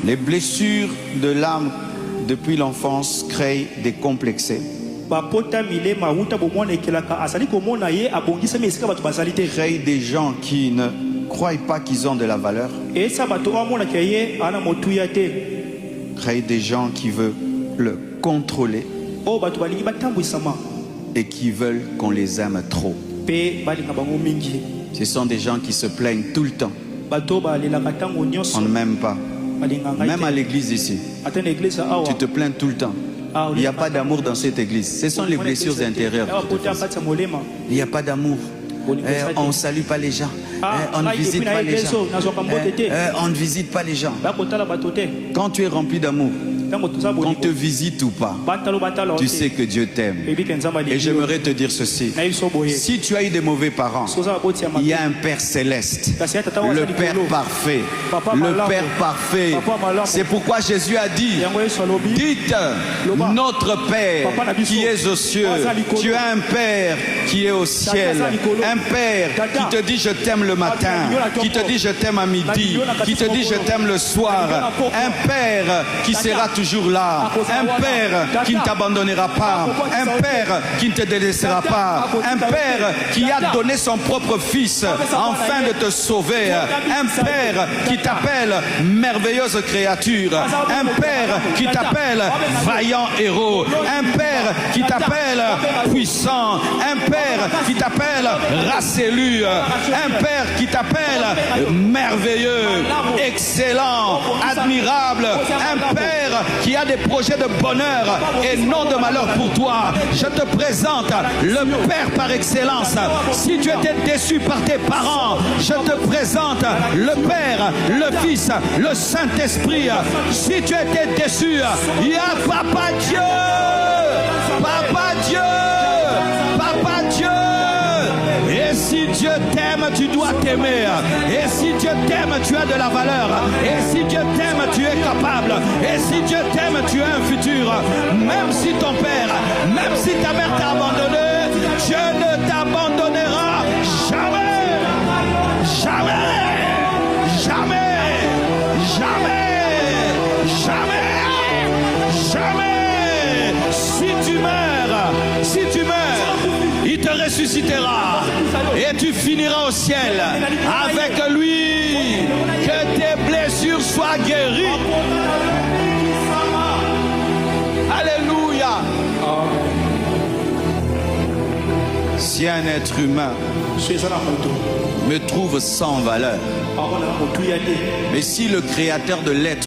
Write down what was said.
Les blessures de l'âme depuis l'enfance créent des complexés. Créent des gens qui ne croient pas qu'ils ont de la valeur. Créent des gens qui veulent le contrôler et qui veulent qu'on les aime trop. Ce sont des gens qui se plaignent tout le temps. On ne m'aime pas. Même à l'église ici, tu te plains tout le temps. Il n'y a pas d'amour dans cette église. Ce sont les blessures intérieures. Il n'y a pas d'amour. On ne salue pas les gens. On ne visite pas les gens. On ne visite pas les gens. Quand tu es rempli d'amour, qu'on te visite ou pas, tu sais que Dieu t'aime. Et j'aimerais te dire ceci. Si tu as eu des mauvais parents, il y a un Père céleste, le Père parfait. Le Père parfait. C'est pourquoi Jésus a dit, dites notre Père qui est aux cieux. Tu as un Père qui est au ciel. Un Père qui te dit je t'aime le matin, qui te dit je t'aime à midi, qui te dit je t'aime le soir. Un Père qui sera toujours là, un Père qui ne t'abandonnera pas, un Père qui ne te délaissera pas, un Père qui a donné son propre Fils afin de te sauver, un Père qui t'appelle merveilleuse créature, un Père qui t'appelle vaillant héros, un Père qui t'appelle puissant, un Père qui t'appelle race élue, un Père qui t'appelle merveilleux, excellent, admirable, un Père qui a des projets de bonheur et non de malheur pour toi. Je te présente le Père par excellence. Si tu étais déçu par tes parents, je te présente le Père, le Fils, le Saint-Esprit. Si tu étais déçu, il y a Papa Dieu. Papa Dieu. Papa Dieu. Et si Dieu t'aime, tu dois t'aimer. Et si Dieu t'aime, tu as de la valeur. Et si Dieu t'aime, tu es capable. Et si Dieu t'aime, tu as un futur. Même si ton père, même si ta mère t'a abandonné, Dieu ne t'abandonnera jamais. Jamais. Jamais. Jamais. Jamais. Jamais. Si tu meurs, il te ressuscitera et tu finiras au ciel avec lui. Que tes blessures soient guéries. Alléluia. Si un être humain me trouve sans valeur, mais si le créateur de l'être